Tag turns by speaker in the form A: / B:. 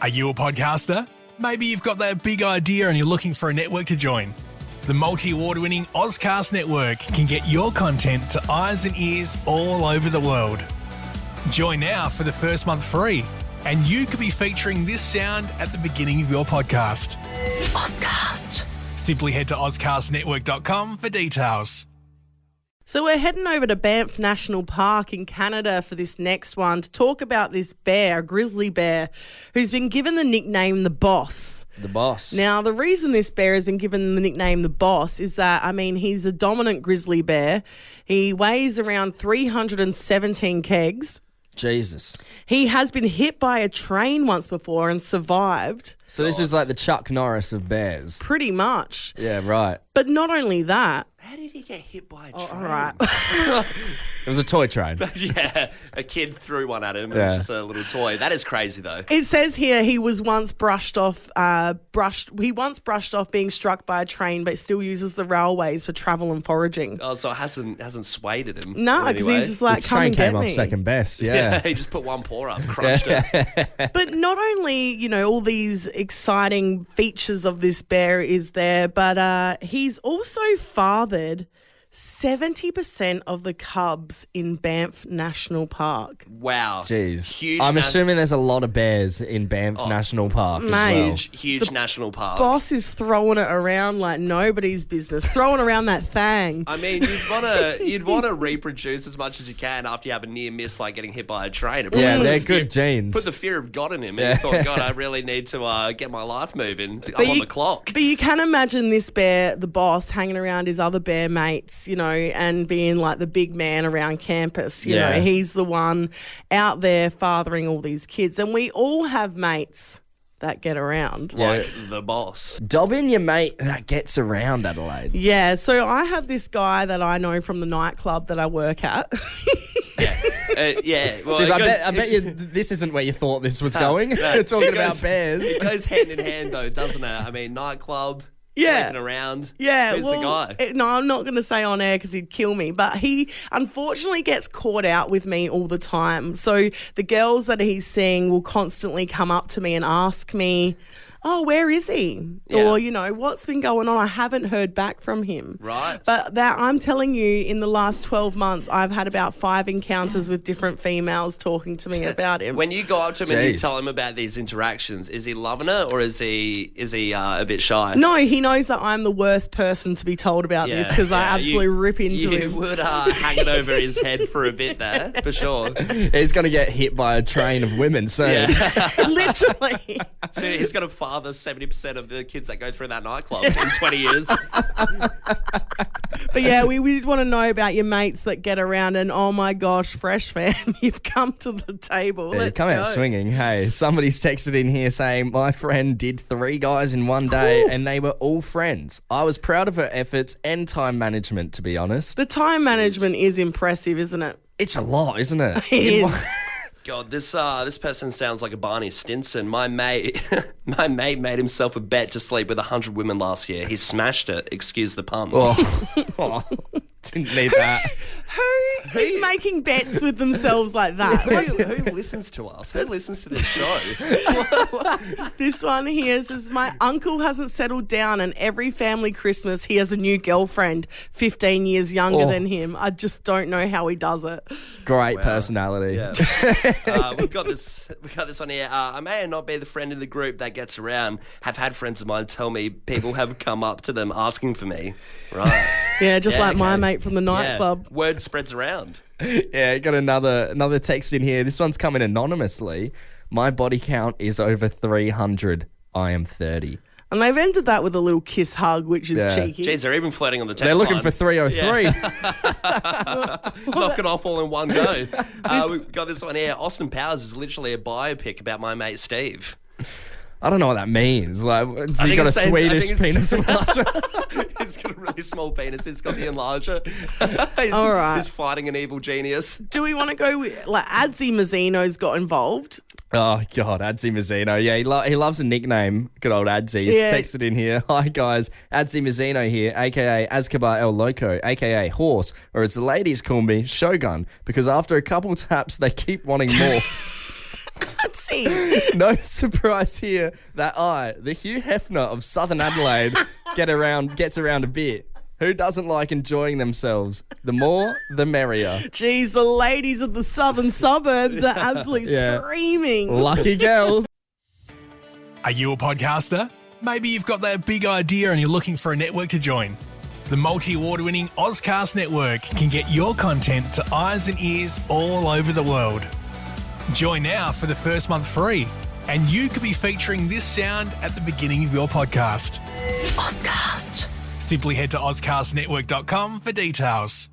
A: Are you a podcaster? Maybe you've got that big idea and you're looking for a network to join. The multi-award-winning Ozcast Network can get your content to eyes and ears all over the world. Join now for the first month free, and you could be featuring this sound at the beginning of your podcast.
B: Ozcast.
A: Simply head to ozcastnetwork.com for details.
B: So we're heading over to Banff National Park in Canada for this next one to talk about this bear, a grizzly bear, who's been given the nickname the Boss.
C: The Boss.
B: Now, the reason this bear has been given the nickname the Boss is that, he's a dominant grizzly bear. He weighs around 317 kegs.
C: Jesus.
B: He has been hit by a train once before and survived.
C: So this is like the Chuck Norris of bears.
B: Pretty much.
C: Yeah, right.
B: But not only that.
D: How did he get hit by a train?
B: All right.
C: It was a toy train.
D: Yeah, a kid threw one at him. It
C: Yeah.
D: was just a little toy. That is crazy, though.
B: It says here he was once brushed off being struck by a train, but still uses the railways for travel and foraging.
D: Oh, so it hasn't swayed him.
B: No,
D: in any
B: because
D: way.
B: he's just like,
C: The
B: come
C: train
B: and get
C: came off
B: me.
C: second best,
D: Yeah,
C: yeah.
D: he just put one paw up, crunched it.
B: But not only, all these exciting features of this bear is there, but he's also fathered 70% of the cubs in Banff National Park.
D: Wow.
C: Jeez.
D: Huge.
C: I'm assuming there's a lot of bears in Banff National Park as
B: Mate.
C: well.
D: Huge national park.
B: Boss is throwing it around like nobody's business, throwing around that thang.
D: I mean, you'd wanna reproduce as much as you can after you have a near miss, like getting hit by a train. It put
C: Yeah,
D: the
C: they're
D: fear-
C: good genes.
D: Put the fear of God in him, and he thought, God, I really need to get my life moving. I'm on the clock.
B: But you can imagine this bear, the Boss, hanging around his other bear mates, and being like the big man around campus. You know, he's the one out there fathering all these kids. And we all have mates that get around.
D: Like the Boss.
C: Dob in your mate that gets around, Adelaide.
B: Yeah, so I have this guy that I know from the nightclub that I work at.
D: Yeah. Well,
C: Jeez,
D: it goes-
C: I bet you this isn't where you thought this was
D: No,
C: going.
D: no.
C: Talking
D: It
C: about
D: goes-
C: bears.
D: It goes hand in hand, though, doesn't it? I mean, nightclub,
B: Yeah.
D: sleeping around.
B: Yeah,
D: Who's the guy?
B: No, I'm not going to say on air because he'd kill me, but he unfortunately gets caught out with me all the time. So the girls that he's seeing will constantly come up to me and ask me, oh, where is he?
D: Yeah.
B: Or, what's been going on? I haven't heard back from him.
D: Right.
B: But I'm telling you, in the last 12 months, I've had about 5 encounters with different females talking to me about him.
D: When you go up to him and you
C: Jeez.
D: tell him about these interactions, is he loving it or is he a bit shy?
B: No, he knows that I'm the worst person to be told about this because I absolutely rip into
D: you
B: him.
D: would hang it over his head for a bit there, for sure.
C: He's going to get hit by a train of women soon.
D: Yeah.
B: Literally.
D: So he's going to father 70% of the kids that go through that nightclub in 20 years.
B: But yeah, we did want to know about your mates that get around and oh my gosh, Fresh Fam, you've come to the table.
C: Yeah,
B: Let's
C: come out
B: go.
C: swinging. Hey, somebody's texted in here saying, my friend did 3 guys in one day and they were all friends. I was proud of her efforts and time management, to be honest.
B: The time management is impressive, isn't it?
C: It's a lot, isn't it?
B: It is.
D: God, this person sounds like a Barney Stinson. My mate made himself a bet to sleep with 100 women last year. He smashed it. Excuse the pun.
C: Oh, didn't need that.
B: Who is making bets with themselves like that?
D: Who listens to us? Who listens to this show?
B: This one here says, my uncle hasn't settled down and every family Christmas he has a new girlfriend 15 years younger
C: Oh.
B: than him. I just don't know how he does it.
C: Great personality.
D: Yeah. We've got this on here. I may not be the friend in the group that gets around. Have had friends of mine tell me people have come up to them asking for me. Right.
B: Yeah, just like my
D: okay.
B: mate from the nightclub.
D: Yeah. Word spreads around.
C: Yeah, got another text in here. This one's coming anonymously. My body count is over 300. I am 30.
B: And they've ended that with a little kiss hug, which is cheeky.
D: Jeez, they're even flirting on the text
C: They're looking
D: line.
C: for 303.
D: Knock it off all in one go. We've got this one here. Austin Powers is literally a biopic about my mate Steve.
C: I don't know what that means. Like, has he
D: think
C: got a
D: it's saying- I
C: Swedish
D: think it's-
C: penis enlarger?
D: He's got a really small penis. He's got the enlarger.
B: All right.
D: He's fighting an evil genius.
B: Do we want to go with, like, Adzi Mazzino's got involved?
C: Oh, God, Adzi Mazzino. Yeah, he loves a nickname. Good old Adzi. He's
B: Yeah.
C: texted in here. Hi, guys. Adzi Mazzino here, a.k.a. Azkabar El Loco, a.k.a. Horse, or as the ladies call me, Shogun, because after a couple taps, they keep wanting more.
B: fancy.
C: No surprise here that I, the Hugh Hefner of Southern Adelaide, gets around a bit. Who doesn't like enjoying themselves? The more, the merrier.
B: Geez, the ladies of the southern suburbs are absolutely screaming.
C: Lucky girls.
A: Are you a podcaster? Maybe you've got that big idea and you're looking for a network to join. The multi-award winning Ozcast Network can get your content to eyes and ears all over the world. Join now for the first month free, and you could be featuring this sound at the beginning of your podcast.
B: Ozcast.
A: Simply head to ozcastnetwork.com for details.